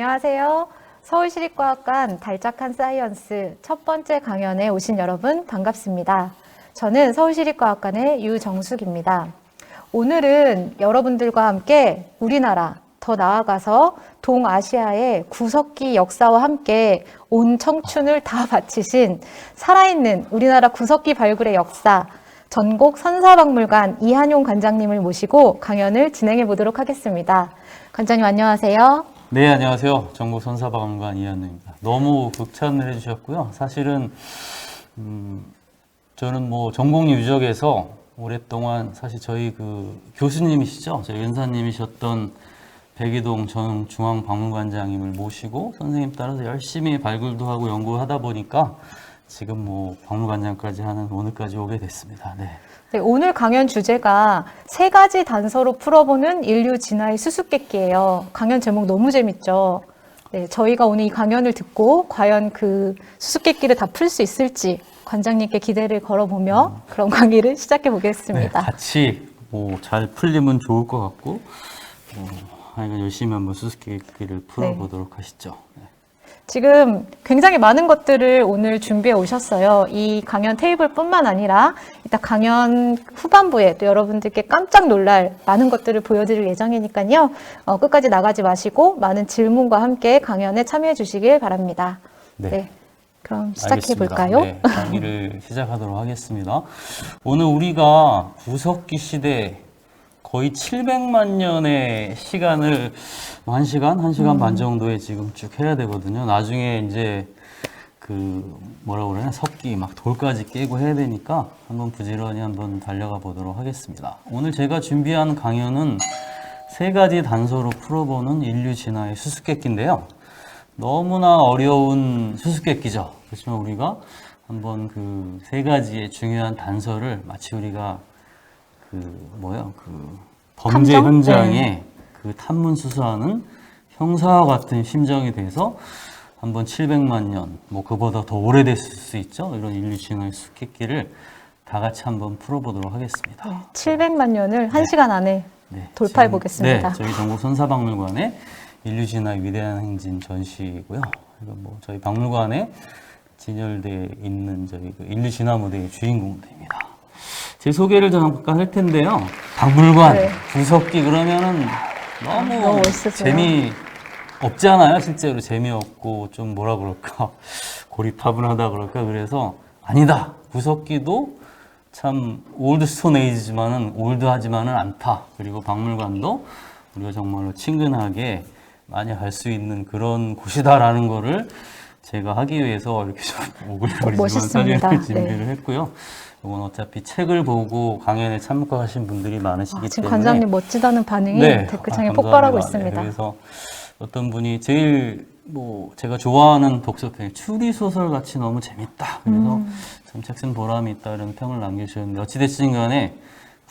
안녕하세요. 서울시립과학관 달짝한 사이언스 첫 번째 강연에 오신 여러분 반갑습니다. 저는 서울시립과학관의 유정숙입니다. 오늘은 여러분들과 함께 우리나라, 더 나아가서 동아시아의 구석기 역사와 함께 온 청춘을 다 바치신 살아있는 우리나라 구석기 발굴의 역사, 전곡 선사박물관 이한용 관장님을 모시고 강연을 진행해 보도록 하겠습니다. 관장님 안녕하세요. 네, 안녕하세요. 전곡 선사박물관 이한용입니다. 너무 극찬을 해주셨고요. 사실은 저는 뭐 전곡 유적에서 오랫동안 사실 저희 그 교수님이시죠, 저희 연사님이셨던 백이동 전 중앙박물관장님을 모시고 선생님 따라서 열심히 발굴도 하고 연구하다 보니까 지금 뭐 박물관장까지 하는 오늘까지 오게 됐습니다. 네. 네, 오늘 강연 주제가 세 가지 단서로 풀어보는 인류 진화의 수수께끼예요. 강연 제목 너무 재밌죠? 네, 저희가 오늘 이 강연을 듣고 과연 그 수수께끼를 다 풀 수 있을지 관장님께 기대를 걸어보며 그런 강의를 시작해 보겠습니다. 네, 같이 뭐 잘 풀리면 좋을 것 같고 하여간 열심히 한번 수수께끼를 풀어보도록 하시죠. 네. 지금 굉장히 많은 것들을 오늘 준비해 오셨어요. 이 강연 테이블뿐만 아니라 이따 강연 후반부에 또 여러분들께 깜짝 놀랄 많은 것들을 보여드릴 예정이니까요. 끝까지 나가지 마시고 많은 질문과 함께 강연에 참여해 주시길 바랍니다. 네. 그럼 시작해 볼까요? 네, 강의를 시작하도록 하겠습니다. 오늘 우리가 구석기 시대 거의 700만 년의 시간을 1시간 반 정도에 지금 쭉 해야 되거든요. 나중에 이제 그 뭐라고 그러냐, 석기 막 돌까지 깨고 해야 되니까 한번 부지런히 한번 달려가 보도록 하겠습니다. 오늘 제가 준비한 강연은 세 가지 단서로 풀어보는 인류 진화의 수수께끼인데요. 너무나 어려운 수수께끼죠. 그렇지만 우리가 한번 그 세 가지의 중요한 단서를 마치 우리가 범죄 탐정? 현장에 네. 그 탐문 수사하는 형사와 같은 심정이 돼서 한번 700만 년, 뭐 그보다 더 오래됐을 수 있죠. 이런 인류 진화의 수수께끼를 다 같이 한번 풀어보도록 하겠습니다. 700만 년을 1시간 안에 돌파해 보겠습니다. 네, 저희 전곡 선사박물관의 인류 진화의 위대한 행진 전시고요. 이거 뭐 저희 박물관에 진열되어 있는 저희 그 인류 진화 무대의 주인공들입니다. 제 소개를 잠깐 할 텐데요. 박물관, 구석기 그러면은 너무 멋있으세요. 재미없잖아요. 실제로 재미없고 좀 뭐라 그럴까, 고리타분하다 그럴까. 그래서 아니다. 구석기도 참 올드 스톤 에이지지만은 올드하지만은 않다. 그리고 박물관도 우리가 정말로 친근하게 많이 갈 수 있는 그런 곳이다라는 거를 제가 하기 위해서 이렇게 좀 오글거리지만 사진을 준비를 했고요. 이건 어차피 책을 보고 강연에 참가하신 분들이 많으시기 지금 때문에 관장님 멋지다는 반응이 댓글창에 감사합니다. 폭발하고 있습니다. 네, 그래서 어떤 분이 제일 뭐 제가 좋아하는 독서편 추리 소설 같이 너무 재밌다. 그래서 참 책 쓴 보람이 있다 이런 평을 남겨주셨는데 어찌됐든 간에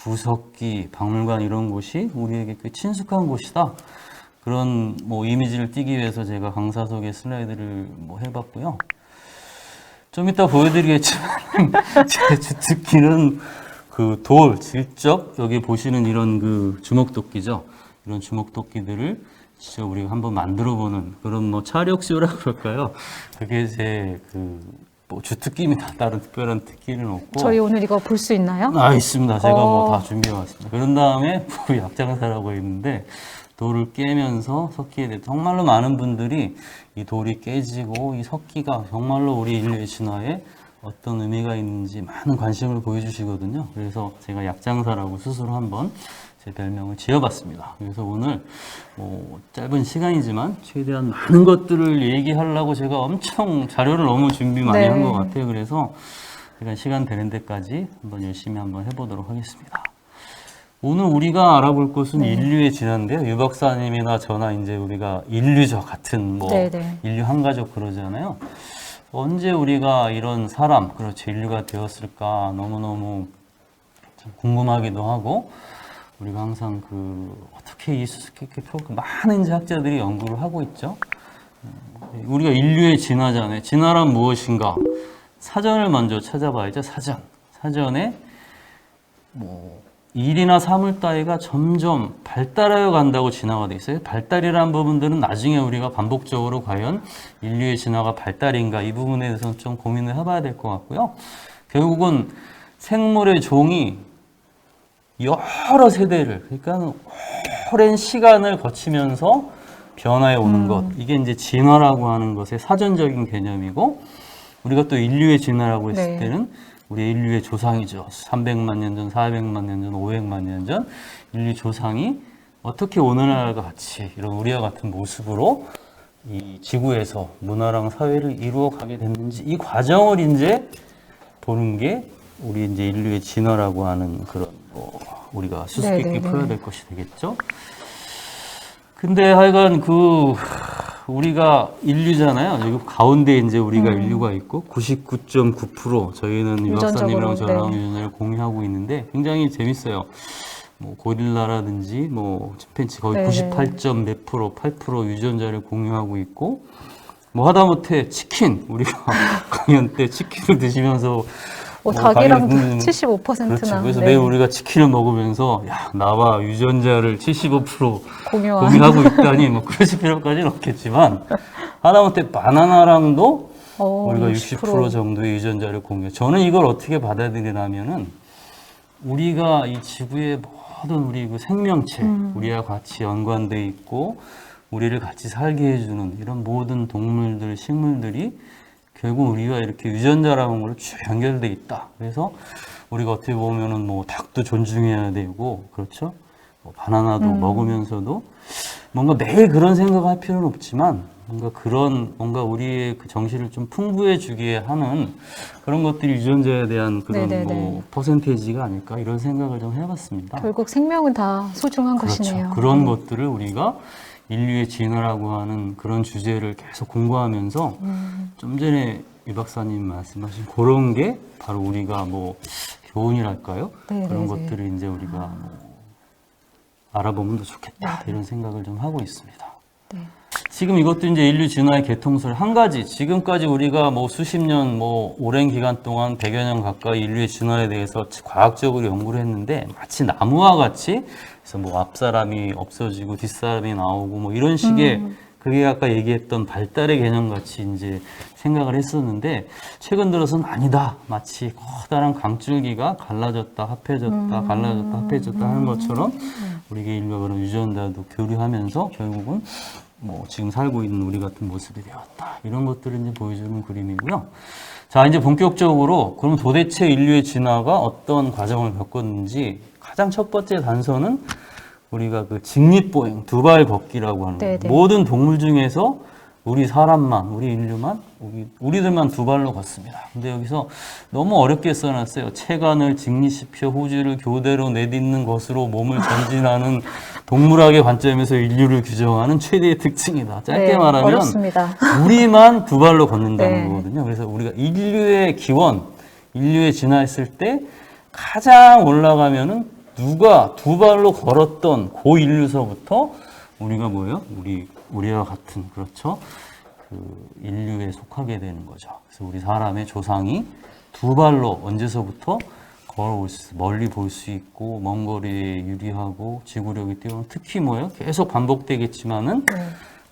구석기, 박물관 이런 곳이 우리에게 꽤 친숙한 곳이다. 그런 뭐 이미지를 띠기 위해서 제가 강사 소개 슬라이드를 뭐 해봤고요. 좀 이따 보여드리겠지만 제 주특기는 그 돌, 직접 여기 보시는 이런 그 주먹도끼죠. 이런 주먹도끼들을 진짜 우리가 한번 만들어보는 그런 뭐 차력쇼라 그럴까요? 그게 제 그 뭐 주특기입니다. 다른 특별한 특기는 없고. 저희 오늘 이거 볼 수 있나요? 있습니다. 제가 뭐 다 준비해왔습니다. 그런 다음에 뭐 약장사라고 있는데 돌을 깨면서 석기에 대해 정말로 많은 분들이 이 돌이 깨지고 이 석기가 정말로 우리 인류의 진화에 어떤 의미가 있는지 많은 관심을 보여주시거든요. 그래서 제가 약장사라고 스스로 한번 제 별명을 지어봤습니다. 그래서 오늘 뭐 짧은 시간이지만 최대한 많은 것들을 얘기하려고 제가 엄청 자료를 너무 준비 많이 한 것 같아요. 그래서 제가 시간 되는 데까지 한번 열심히 한번 해보도록 하겠습니다. 오늘 우리가 알아볼 것은 인류의 진화인데요. 유 박사님이나 저나 이제 우리가 인류죠. 같은 뭐 인류 한 가족 그러잖아요. 언제 우리가 이런 사람, 그렇죠. 인류가 되었을까 너무너무 참 궁금하기도 하고 우리가 항상 어떻게 이 수수께끼 풀고 많은 이제 학자들이 연구를 하고 있죠. 우리가 인류의 진화잖아요. 진화란 무엇인가? 사전을 먼저 찾아봐야죠. 사전에 뭐 일이나 사물 따위가 점점 발달하여 간다고 진화가 돼 있어요. 발달이라는 부분들은 나중에 우리가 반복적으로 과연 인류의 진화가 발달인가 이 부분에 대해서는 좀 고민을 해봐야 될 것 같고요. 결국은 생물의 종이 여러 세대를, 그러니까 오랜 시간을 거치면서 변화해 오는 것, 이게 이제 진화라고 하는 것의 사전적인 개념이고, 우리가 또 인류의 진화라고 했을 네. 때는 우리 인류의 조상이죠. 300만 년 전, 400만 년 전, 500만 년 전 인류 조상이 어떻게 오늘날과 같이 이런 우리와 같은 모습으로 이 지구에서 문화랑 사회를 이루어 가게 됐는지 이 과정을 이제 보는 게 우리 이제 인류의 진화라고 하는 그런 우리가 수수께끼 네네네. 풀어야 될 것이 되겠죠. 근데 하여간 우리가 인류잖아요. 여기 가운데 이제 우리가 인류가 있고 99.9% 저희는 유 박사님이랑 유전적으로, 저랑 네. 유전자를 공유하고 있는데 굉장히 재밌어요. 뭐 고릴라라든지 뭐 침팬지 거의 네. 98점 몇 프로, 8% 유전자를 공유하고 있고 뭐 하다못해 치킨 우리가 강연 때 치킨을 드시면서 닭이랑도 강연 75%나. 그렇죠. 그래서 네. 매일 우리가 치킨을 먹으면서 야 나와 유전자를 75% 공유한. 공유하고 있다니 뭐 그러실 필요까지는 없겠지만 하다못해 바나나랑도 우리가 60% 정도의 유전자를 공유해. 저는 이걸 어떻게 받아들이냐면은 우리가 이 지구의 모든 우리 그 생명체, 우리와 같이 연관돼 있고 우리를 같이 살게 해주는 이런 모든 동물들, 식물들이 결국 우리와 이렇게 유전자라는 걸로 쭉 연결돼 있다. 그래서 우리가 어떻게 보면은 뭐 닭도 존중해야 되고 그렇죠. 뭐 바나나도 먹으면서도 뭔가 매일 그런 생각을 할 필요는 없지만 뭔가 우리의 그 정신을 좀 풍부해 주게 하는 그런 것들이 유전자에 대한 그런 네네네. 뭐 퍼센테이지가 아닐까 이런 생각을 좀 해봤습니다. 결국 생명은 다 소중한 그렇죠. 것이네요. 그런 것들을 우리가 인류의 진화라고 하는 그런 주제를 계속 공부하면서 좀 전에 유 박사님 말씀하신 그런 게 바로 우리가 뭐 교훈이랄까요? 네네네. 그런 것들을 이제 우리가 뭐 알아보면 더 좋겠다 이런 생각을 좀 하고 있습니다. 네. 지금 이것도 이제 인류 진화의 개통설 한 가지. 지금까지 우리가 뭐 수십 년, 뭐 오랜 기간 동안 100여 년 가까이 인류의 진화에 대해서 과학적으로 연구를 했는데 마치 나무와 같이 그래서 뭐 앞사람이 없어지고 뒷사람이 나오고 뭐 이런 식의 그게 아까 얘기했던 발달의 개념 같이 이제 생각을 했었는데 최근 들어서는 아니다. 마치 커다란 강줄기가 갈라졌다, 합해졌다, 갈라졌다, 합해졌다 하는 것처럼 우리가 인류가 그런 유전자도 교류하면서 결국은 뭐 지금 살고 있는 우리 같은 모습이 되었다. 이런 것들을 이제 보여주는 그림이고요. 자, 이제 본격적으로 그럼 도대체 인류의 진화가 어떤 과정을 겪었는지 가장 첫 번째 단서는 우리가 그 직립보행, 두 발 걷기라고 하는 거예요. 네네. 모든 동물 중에서 우리 사람만, 우리 인류만, 우리들만 두 발로 걷습니다. 근데 여기서 너무 어렵게 써놨어요. 체간을 직립시켜 호주를 교대로 내딛는 것으로 몸을 전진하는 동물학의 관점에서 인류를 규정하는 최대의 특징이다. 짧게 네, 말하면 어렵습니다. 우리만 두 발로 걷는다는 네. 거거든요. 그래서 우리가 인류의 기원, 인류에 진화했을 때 가장 올라가면은 누가 두 발로 걸었던 고 인류서부터 우리가 뭐예요? 우리와 같은 그렇죠? 그 인류에 속하게 되는 거죠. 그래서 우리 사람의 조상이 두 발로 언제서부터 걸어올 수, 멀리 볼 수 있고 먼 거리에 유리하고 지구력이 뛰어난 특히 뭐예요? 계속 반복되겠지만은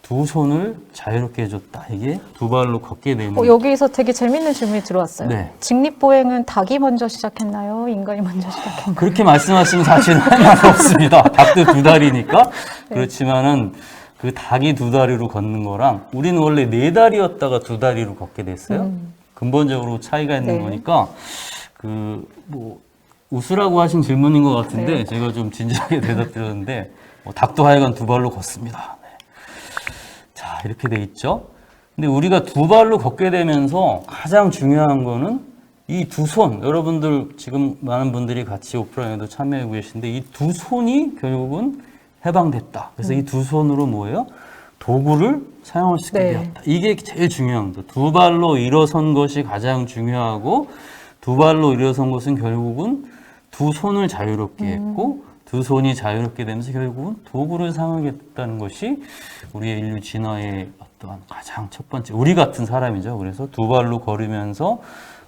두 손을 자유롭게 해줬다. 이게 두 발로 걷게 되는. 여기서 되게 재밌는 질문이 들어왔어요. 네. 직립보행은 닭이 먼저 시작했나요? 인간이 먼저 시작했나요? 그렇게 말씀하시면 사실은 할 말 없습니다. 닭도 두 다리니까. 그렇지만은 그 닭이 두 다리로 걷는 거랑 우리는 원래 네 다리였다가 두 다리로 걷게 됐어요. 근본적으로 차이가 있는 네. 거니까 뭐 웃으라고 하신 질문인 것 같은데 네. 제가 좀 진지하게 대답드렸는데 닭도 하여간 두 발로 걷습니다. 네. 자, 이렇게 돼 있죠. 근데 우리가 두 발로 걷게 되면서 가장 중요한 거는 이 두 손, 여러분들 지금 많은 분들이 같이 오프라인에도 참여하고 계신데 이 두 손이 결국은 해방됐다. 그래서 이 두 손으로 뭐예요? 도구를 사용할 수 있게 네. 되었다. 이게 제일 중요한 거죠. 두 발로 일어선 것이 가장 중요하고 두 발로 일어선 것은 결국은 두 손을 자유롭게 했고 두 손이 자유롭게 되면서 결국은 도구를 사용하게 됐다는 것이 우리의 인류 진화의 어떠한 가장 첫 번째 우리 같은 사람이죠. 그래서 두 발로 걸으면서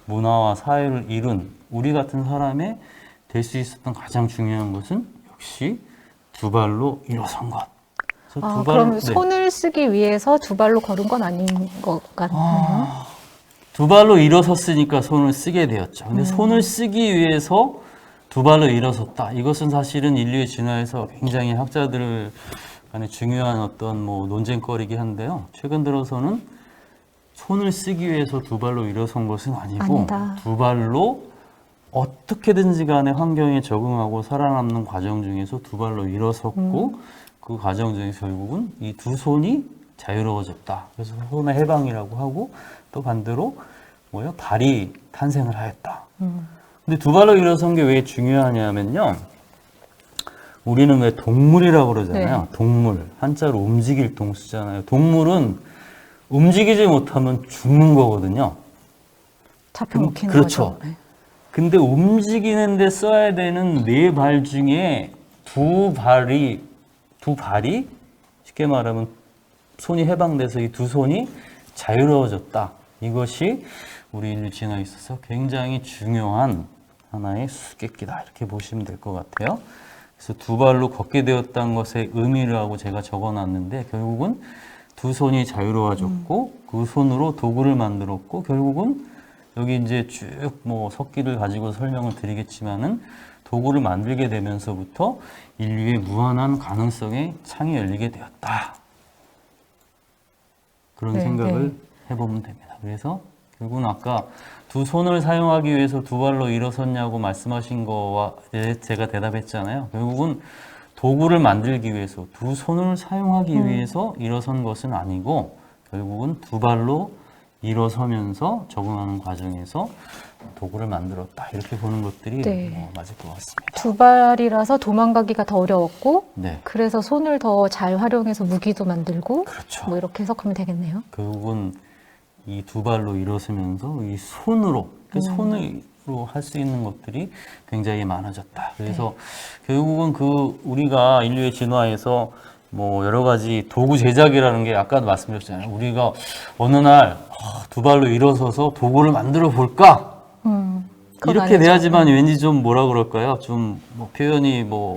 문화와 사회를 이룬 우리 같은 사람의 될 수 있었던 가장 중요한 것은 역시 두 발로 일어선 것. 그래서 두 그럼 네. 손을 쓰기 위해서 두 발로 걸은 건 아닌 것 같나요? 두 발로 일어섰으니까 손을 쓰게 되었죠. 근데 손을 쓰기 위해서 두 발로 일어섰다. 이것은 사실은 인류의 진화에서 굉장히 학자들 간에 중요한 어떤 뭐 논쟁거리긴 한데요. 최근 들어서는 손을 쓰기 위해서 두 발로 일어선 것은 아니고 아니다. 두 발로 어떻게든지 간에 환경에 적응하고 살아남는 과정 중에서 두 발로 일어섰고 그 과정 중에서 결국은 이 두 손이 자유로워졌다. 그래서 손의 해방이라고 하고 또 반대로 뭐요? 발이 탄생을 하였다. 근데 두 발로 일어선 게 왜 중요하냐면요. 우리는 왜 동물이라고 그러잖아요. 네. 동물. 한자로 움직일 동 쓰잖아요. 동물은 움직이지 못하면 죽는 거거든요. 잡혀먹히는 그렇죠. 거죠. 네. 근데 움직이는데 써야 되는 네 발 중에 두 발이 쉽게 말하면 손이 해방돼서 이 두 손이 자유로워졌다. 이것이 우리 인류 진화에 있어서 굉장히 중요한 하나의 수수께끼다. 이렇게 보시면 될 것 같아요. 그래서 두 발로 걷게 되었다는 것의 의미를 하고 제가 적어놨는데 결국은 두 손이 자유로워졌고 그 손으로 도구를 만들었고 결국은 여기 이제 쭉 뭐 석기를 가지고 설명을 드리겠지만은 도구를 만들게 되면서부터 인류의 무한한 가능성의 창이 열리게 되었다. 그런 네, 생각을 해보면 됩니다. 그래서 결국은 아까 두 손을 사용하기 위해서 두 발로 일어섰냐고 말씀하신 거와 제가 대답했잖아요. 결국은 도구를 만들기 위해서 두 손을 사용하기 위해서 일어선 것은 아니고 결국은 두 발로 일어서면서 적응하는 과정에서 도구를 만들었다. 이렇게 보는 것들이 네. 맞을 것 같습니다. 두 발이라서 도망가기가 더 어려웠고 네, 그래서 손을 더 잘 활용해서 무기도 만들고 그렇죠. 뭐 이렇게 해석하면 되겠네요. 결국은 이 두 발로 일어서면서 이 손으로 손으로 할 수 있는 것들이 굉장히 많아졌다. 그래서 결국은 그 우리가 인류의 진화에서 뭐 여러 가지 도구 제작이라는 게 아까도 말씀드렸잖아요. 우리가 어느 날 두 발로 일어서서 도구를 만들어 볼까? 그건 이렇게 아니죠. 돼야지만 왠지 좀 뭐라 그럴까요? 좀 뭐 표현이 뭐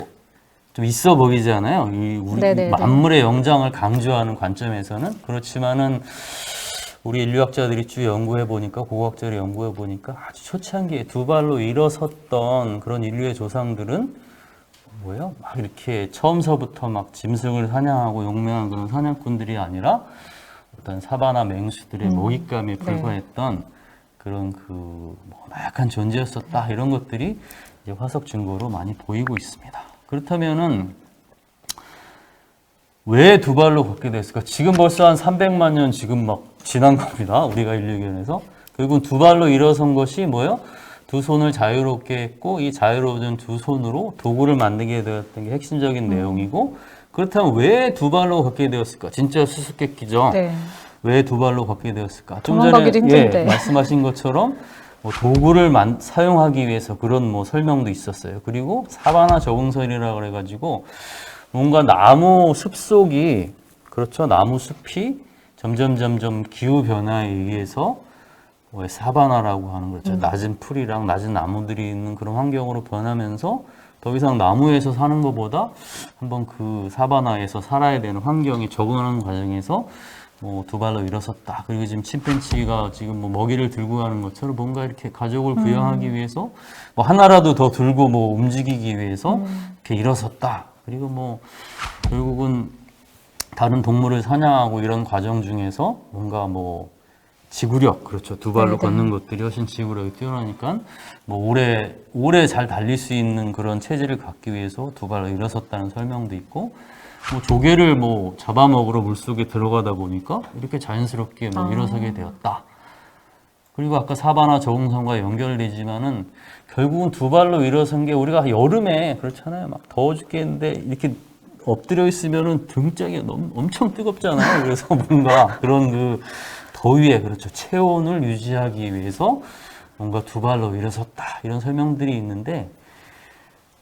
좀 있어 보이잖아요. 이 우리 네네네. 만물의 영장을 강조하는 관점에서는 그렇지만은 우리 인류학자들이 쭉 연구해 보니까 고고학자들이 연구해 보니까 아주 초창기에 두 발로 일어섰던 그런 인류의 조상들은 뭐예요? 막 이렇게 처음서부터 막 짐승을 사냥하고 용맹한 그런 사냥꾼들이 아니라 어떤 사바나 맹수들의 먹잇감에 불과했던 그런 그 뭐 나약한 존재였었다. 이런 것들이 이제 화석 증거로 많이 보이고 있습니다. 그렇다면은 왜 두 발로 걷게 됐을까? 지금 벌써 한 300만 년 지금 막 지난 겁니다. 우리가 인류견에서. 결국은 두 발로 일어선 것이 뭐예요? 두 손을 자유롭게 했고 이 자유로워진 두 손으로 도구를 만들게 되었던 게 핵심적인 내용이고 그렇다면 왜 두 발로 걷게 되었을까? 진짜 수수께끼죠. 네. 왜 두 발로 걷게 되었을까? 좀 도망가기도 힘든데. 말씀하신 것처럼 뭐 도구를 사용하기 위해서 그런 뭐 설명도 있었어요. 그리고 사바나 적응설이라 그래가지고 뭔가 나무 숲속이 그렇죠. 나무 숲이 점점 기후 변화에 의해서 왜 사바나라고 하는 거죠. 낮은 풀이랑 낮은 나무들이 있는 그런 환경으로 변하면서 더 이상 나무에서 사는 것보다 한번 그 사바나에서 살아야 되는 환경에 적응하는 과정에서 뭐 두 발로 일어섰다. 그리고 지금 침팬지가 지금 뭐 먹이를 들고 가는 것처럼 뭔가 이렇게 가족을 부양하기 위해서 뭐 하나라도 더 들고 뭐 움직이기 위해서 이렇게 일어섰다. 그리고 뭐 결국은 다른 동물을 사냥하고 이런 과정 중에서 뭔가 뭐 지구력, 그렇죠. 두 발로 네네. 걷는 것들이 훨씬 지구력이 뛰어나니까 뭐 오래 잘 달릴 수 있는 그런 체질을 갖기 위해서 두 발로 일어섰다는 설명도 있고 뭐 조개를 뭐 잡아먹으러 물속에 들어가다 보니까 이렇게 자연스럽게 뭐 일어서게 되었다. 그리고 아까 사바나 적응선과 연결되지만은 결국은 두 발로 일어선 게 우리가 여름에 그렇잖아요. 막 더워 죽겠는데 이렇게 엎드려 있으면은 등짝이 너무 엄청 뜨겁잖아요. 그래서 뭔가 그런 그 더위에 그렇죠. 체온을 유지하기 위해서 뭔가 두 발로 일어섰다. 이런 설명들이 있는데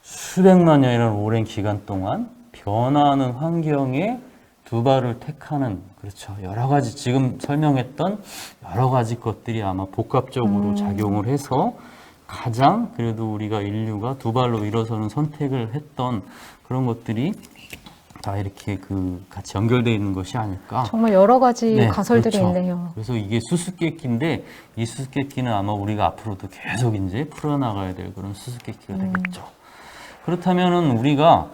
수백만 년이라는 오랜 기간 동안 변화하는 환경에 두 발을 택하는 그렇죠. 여러 가지 지금 설명했던 여러 가지 것들이 아마 복합적으로 작용을 해서 가장 그래도 우리가 인류가 두 발로 일어서는 선택을 했던 그런 것들이 다 이렇게 같이 연결되어 있는 것이 아닐까. 정말 여러 가지 네, 가설들이 그렇죠. 있네요. 그래서 이게 수수께끼인데 이 수수께끼는 아마 우리가 앞으로도 계속 이제 풀어나가야 될 그런 수수께끼가 되겠죠. 그렇다면은 우리가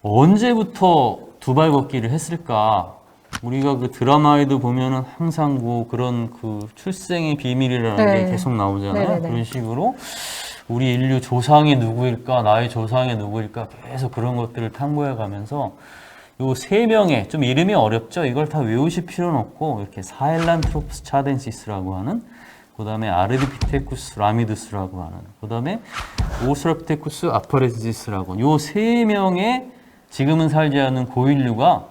언제부터 두발 걷기를 했을까? 우리가 그 드라마에도 보면은 항상 그런 출생의 비밀이라는 네. 게 계속 나오잖아요. 네네네. 그런 식으로 우리 인류 조상이 누구일까, 나의 조상이 누구일까 계속 그런 것들을 탐구해 가면서 요 세 명의 좀 이름이 어렵죠. 이걸 다 외우실 필요는 없고 이렇게 사헬란트로프스 차덴시스라고 하는, 그다음에 아르디피테쿠스 라미두스라고 하는, 그다음에 오스트랄피테쿠스 아파렌시스라고 하는 요 세 명의 지금은 살지 않는 고인류가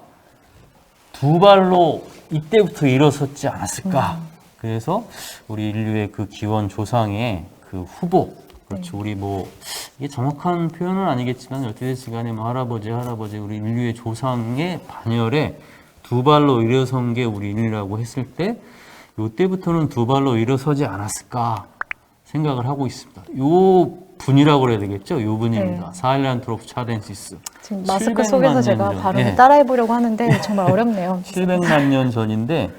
두 발로 이때부터 일어섰지 않았을까. 그래서 우리 인류의 그 기원 조상의 그 후보, 그렇죠. 우리 이게 정확한 표현은 아니겠지만 어찌됐든 간에 할아버지 우리 인류의 조상의 반열에 두 발로 일어선 게 우리 인류라고 했을 때 이때부터는 두 발로 일어서지 않았을까 생각을 하고 있습니다. 요 분이라고 그래야 되겠죠? 요 분입니다. 네. 사헬란트로프 차덴시스. 지금 마스크 700만 속에서 년 제가 전. 발음을 예. 따라해 보려고 하는데 정말 어렵네요. 700만 년 전인데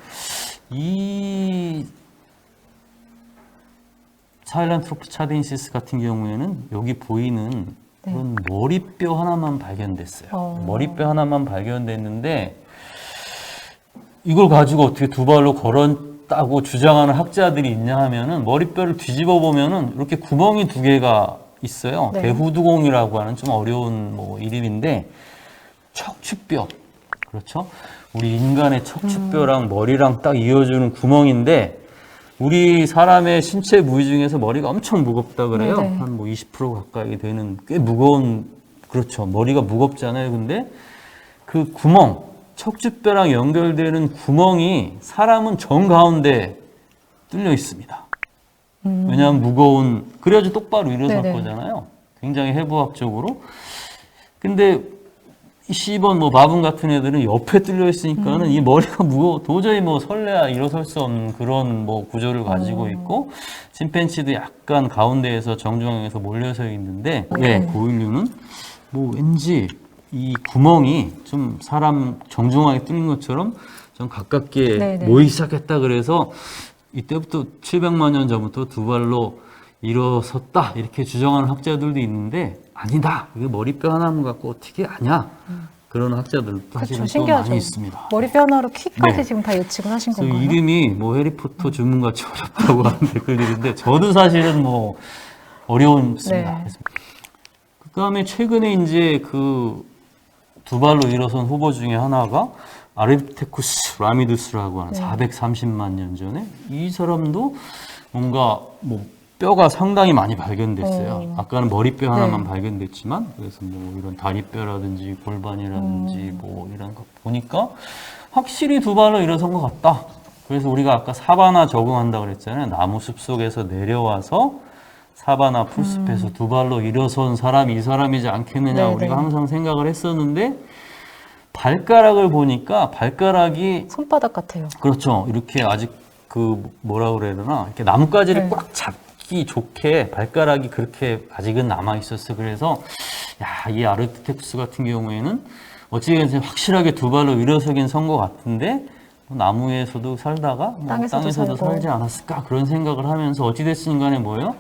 이 사헬란트로프 차덴시스 같은 경우에는 여기 보이는 그런 머리뼈 하나만 발견됐어요. 머리뼈 하나만 발견됐는데 이걸 가지고 어떻게 두 발로 걸었다고 주장하는 학자들이 있냐 하면은 머리뼈를 뒤집어 보면은 이렇게 구멍이 두 개가 있어요. 네. 대후두공이라고 하는 좀 어려운 이름인데 척추뼈, 그렇죠? 우리 인간의 척추뼈랑 머리랑 딱 이어주는 구멍인데 우리 사람의 신체 부위 중에서 머리가 엄청 무겁다 그래요. 네네. 한 20% 가까이 되는 꽤 무거운, 그렇죠. 머리가 무겁잖아요. 근데 그 구멍, 척추뼈랑 연결되는 구멍이 사람은 정가운데 뚫려 있습니다. 왜냐하면 무거운, 그래야지 똑바로 일어설 네네. 거잖아요. 굉장히 해부학적으로. 근데 C번 마분 같은 애들은 옆에 뚫려 있으니까는 이 머리가 무거워 도저히 설레야 일어설 수 없는 그런 구조를 가지고 있고, 침팬지도 약간 가운데에서 정중앙에서 몰려서 있는데 고인류는 왠지 이 구멍이 좀 사람 정중앙에 뚫린 것처럼 좀 가깝게 네네. 모이기 시작했다. 그래서 이때부터 700만 년 전부터 두 발로 일어섰다 이렇게 주장하는 학자들도 있는데 아니다. 이게 머리뼈 하나만 갖고 어떻게 아냐. 그런 학자들도 사실은 또 신기하죠. 많이 있습니다. 머리뼈 하나로 키까지 네. 지금 다 예측을 하신 그래서 건가요? 이름이 해리포터 주문같이 어렵다고 하는 댓글들인데 저도 사실은 어려웠습니다. 네. 그다음에 최근에 이제 두 발로 일어선 후보 중에 하나가 아르테쿠스 라미두스라고 하는 430만 년 전에 이 사람도 뭔가 뼈가 상당히 많이 발견됐어요. 아까는 머리뼈 하나만 발견됐지만 그래서 이런 다리뼈라든지 골반이라든지 이런 거 보니까 확실히 두 발로 일어선 것 같다. 그래서 우리가 아까 사바나 적응한다고 그랬잖아요. 나무 숲 속에서 내려와서 사바나 풀숲에서 두 발로 일어선 사람이 이 사람이지 않겠느냐. 네네. 우리가 항상 생각을 했었는데 발가락을 보니까 발가락이 손바닥 같아요. 그렇죠. 이렇게 아직 뭐라 그래야 되나 이렇게 나뭇가지를 꽉 잡기 좋게 발가락이 그렇게 아직은 남아 있었어. 그래서 이 아르테쿠스 같은 경우에는 어찌됐든 확실하게 두 발로 일어서긴 선 것 같은데 나무에서도 살다가 땅에서도 살고. 살지 않았을까 그런 생각을 하면서 어찌됐든 간에 뭐예요?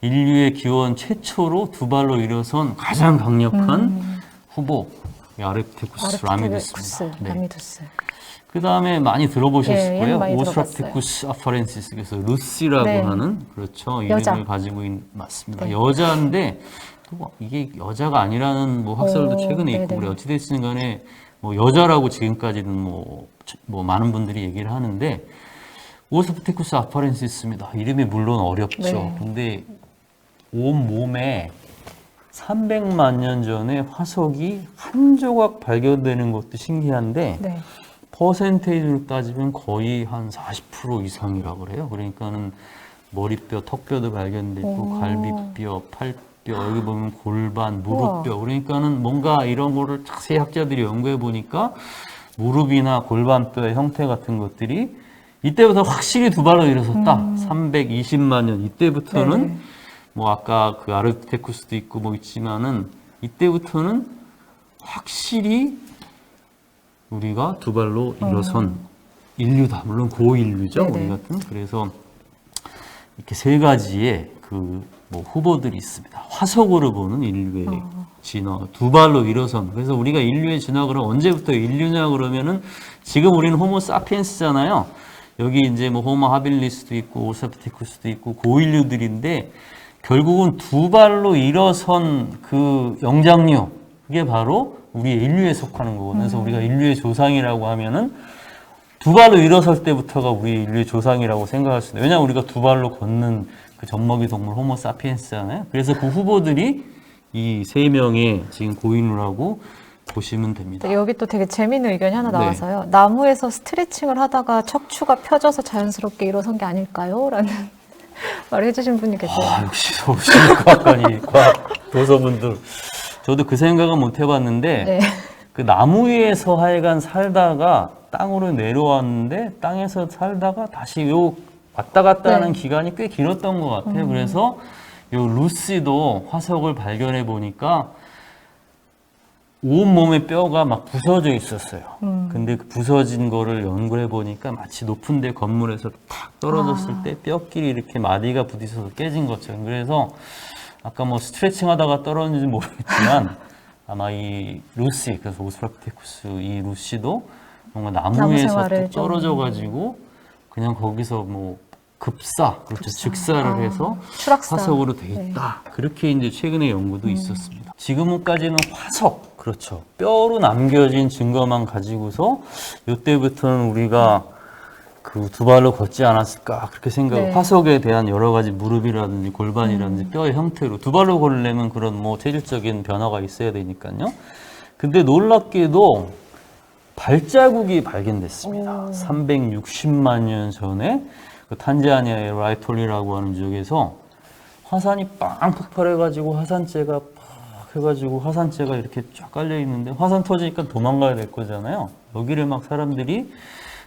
인류의 기원 최초로 두 발로 일어선 가장 강력한 후보 아르테쿠스 라미두스입니다. 라미두스. 그 다음에 많이 들어보셨을 예, 거예요. 많이 오스트랄피테쿠스 아파렌시스. 그래서 루시라고 하는 그렇죠. 여자. 이름을 가지고 있는 맞습니다. 네. 여자인데 또 이게 여자가 아니라는 학설도 최근에 있고 그래. 어찌됐든 간에 여자라고 지금까지는 많은 분들이 얘기를 하는데 오스트랄피테쿠스 아파렌시스입니다. 이름이 물론 어렵죠. 네. 근데 온 몸에 300만 년 전에 화석이 한 조각 발견되는 것도 신기한데 퍼센테이지로 따지면 거의 한 40% 이상이라고 그래요. 그러니까는 머리뼈, 턱뼈도 발견되고 갈비뼈, 팔뼈, 여기 보면 골반, 무릎뼈. 그러니까는 뭔가 이런 거를 자세히 학자들이 연구해 보니까 무릎이나 골반뼈의 형태 같은 것들이 이때부터 확실히 두 발로 일어섰다. 320만 년 이때부터는 뭐 아까 그 아르테쿠스도 있고 뭐 있지만은 이때부터는 확실히 우리가 두 발로 일어선 인류다. 물론 고인류죠. 네네. 우리 같은. 그래서 이렇게 세 가지의 그 뭐 후보들이 있습니다. 화석으로 보는 인류의 진화, 두 발로 일어선. 그래서 우리가 인류의 진화 그럼 언제부터 인류냐 그러면은 지금 우리는 호모 사피엔스잖아요. 여기 이제 뭐 호모 하빌리스도 있고 오스트랄로피테쿠스도 있고 고인류들인데 결국은 두 발로 일어선 그 영장류 그게 바로 우리의 인류에 속하는 거거든요. 그래서 우리가 인류의 조상이라고 하면은 두 발로 일어설 때부터가 우리 인류의 조상이라고 생각할 수 있어요. 왜냐하면 우리가 두 발로 걷는 그 젖먹이 동물 호모 사피엔스잖아요. 그래서 그 후보들이 이 세 명의 지금 고인류라고 보시면 됩니다. 여기 또 되게 재미있는 의견이 하나 네. 나와서요. 나무에서 스트레칭을 하다가 척추가 펴져서 자연스럽게 일어선 게 아닐까요? 라는 말을 해주신 분이 계세요. 아, 역시 서울시립과학관이 과학 도서분들. 저도 그 생각은 못 해봤는데 네. 그 나무 위에서 하여간 살다가 땅으로 내려왔는데 땅에서 살다가 다시 요 왔다 갔다 하는 기간이 꽤 길었던 것 같아요. 그래서 요 루시도 화석을 발견해 보니까 온몸의 뼈가 막 부서져 있었어요. 근데 그 부서진 거를 연구해 보니까 마치 높은 데 건물에서 탁 떨어졌을 때 뼈끼리 이렇게 마디가 부딪혀서 깨진 것처럼. 그래서 아까 뭐 스트레칭 하다가 떨어졌는지 모르겠지만 아마 이 루시, 그래서 오스트랄로피테쿠스 이 루시도 뭔가 나무 나무에서 생활을 또 떨어져 가지고 그냥 거기서 뭐 그렇죠. 즉사를 해서 추락사. 화석으로 돼 있다. 그렇게 이제 최근에 연구도 있었습니다. 지금까지는 화석, 그렇죠. 뼈로 남겨진 증거만 가지고서 이때부터는 우리가 그 두 발로 걷지 않았을까 그렇게 생각. 네. 화석에 대한 여러 가지 무릎이라든지 골반이라든지 뼈의 형태로 두 발로 걸으려면 그런 뭐 체질적인 변화가 있어야 되니까요. 근데 놀랍게도 발자국이 발견됐습니다. 360만 년 전에 그 탄자니아의 라이톨리라고 하는 지역에서 화산이 빵 폭발해가지고 화산재가 팍 해가지고 화산재가 이렇게 쫙 깔려 있는데 화산 터지니까 도망가야 될 거잖아요. 여기를 막 사람들이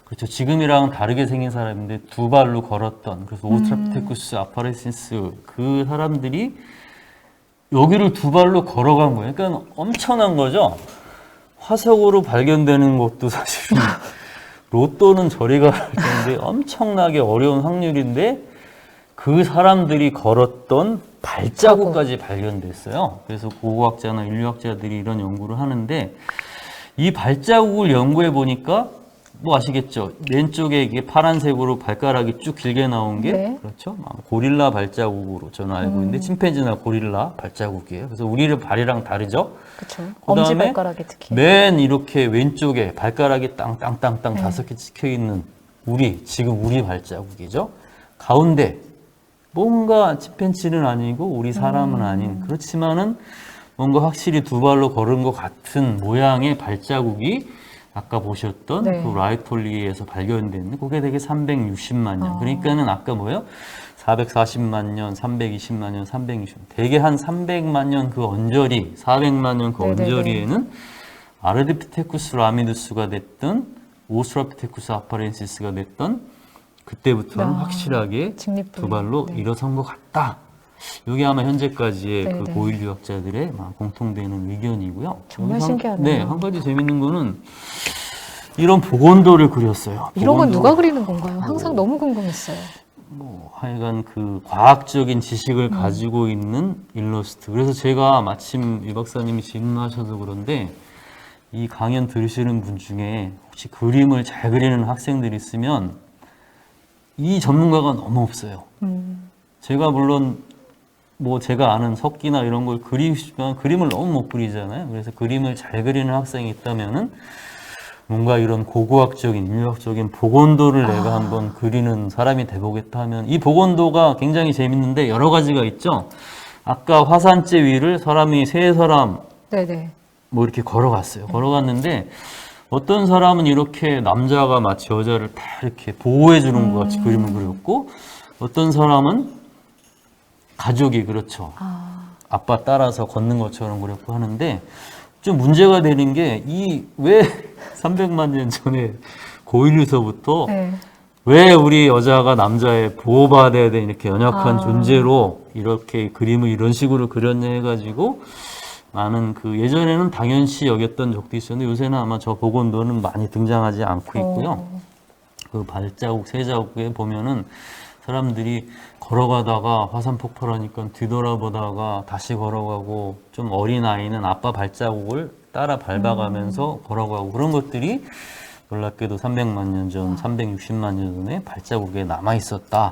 그렇죠. 지금이랑 다르게 생긴 사람인데 두 발로 걸었던 그래서 오스트랄로피테쿠스 아파레신스 그 사람들이 여기를 두 발로 걸어간 거예요. 그러니까 엄청난 거죠. 화석으로 발견되는 것도 사실은 로또는 저리 가할 텐데 엄청나게 어려운 확률인데 그 사람들이 걸었던 발자국까지 발견됐어요. 그래서 고고학자나 인류학자들이 이런 연구를 하는데 이 발자국을 연구해 보니까 뭐 아시겠죠? 왼쪽에 이게 파란색으로 발가락이 쭉 길게 나온 게 네. 그렇죠? 고릴라 발자국으로 저는 알고 있는데 침팬지나 고릴라 발자국이에요. 그래서 우리의 발이랑 다르죠? 그렇죠. 그다음에 엄지발가락에 특히. 맨 이렇게 왼쪽에 발가락이 땅땅땅땅 5개 찍혀 있는 지금 우리 발자국이죠. 가운데 뭔가 침팬지는 아니고 우리 사람은 아닌 그렇지만은 뭔가 확실히 두 발로 걸은 것 같은 모양의 발자국이 아까 보셨던 네. 그 라이톨리에서 발견됐는데 그게 되게 360만 년. 그러니까는 아까 뭐예요? 440만 년, 320만 년, 360만 대개 한 300만 년 그 언저리, 400만 년 그 네네네. 언저리에는 아르디피테쿠스 라미두스가 됐든 오스트랄로피테쿠스 아파렌시스가 됐던 그때부터는 확실하게 직립부. 두 발로 일어선 것 같다. 이게 아마 현재까지의 그 네네. 고인류학자들의 공통되는 의견이고요. 정말 여기서 신기하네요. 네, 한 가지 재밌는 거는 이런 복원도를 그렸어요. 이런 건 복원도 누가 그리는 건가요? 항상 너무 궁금했어요. 하여간 그 과학적인 지식을 가지고 있는 일러스트. 그래서 제가 마침 이 박사님이 질문하셔서 그런데 이 강연 들으시는 분 중에 혹시 그림을 잘 그리는 학생들이 있으면 이 전문가가 너무 없어요. 제가 물론 뭐 제가 아는 석기나 이런 걸 그리고 싶지만 그림을 너무 못 그리잖아요. 그래서 그림을 잘 그리는 학생이 있다면은 뭔가 이런 고고학적인 인류학적인 복원도를 내가 한번 그리는 사람이 돼보겠다 하면 이 복원도가 굉장히 재밌는데 여러 가지가 있죠. 아까 화산재 위를 사람이 세 사람 네네. 뭐 이렇게 걸어갔어요. 걸어갔는데 어떤 사람은 이렇게 남자가 마치 여자를 다 이렇게 보호해 주는 것 같이 그림을 그렸고 어떤 사람은 가족이 그렇죠. 아빠 따라서 걷는 것처럼 그렸고 하는데 좀 문제가 되는 게 이 왜 300만 년 전에 고인류서부터 네. 왜 우리 여자가 남자의 보호받아야 되는 이렇게 연약한 아. 존재로 이렇게 그림을 이런 식으로 그렸냐 해가지고 많은 그 예전에는 당연시 여겼던 적도 있었는데 요새는 아마 저 복원도는 많이 등장하지 않고 있고요. 그 발자국, 세자국에 보면은 사람들이 걸어가다가 화산 폭발하니까 뒤돌아보다가 다시 걸어가고 좀 어린 아이는 아빠 발자국을 따라 밟아가면서 걸어가고 그런 것들이 놀랍게도 300만 년 전, 360만 년 전에 발자국에 남아 있었다.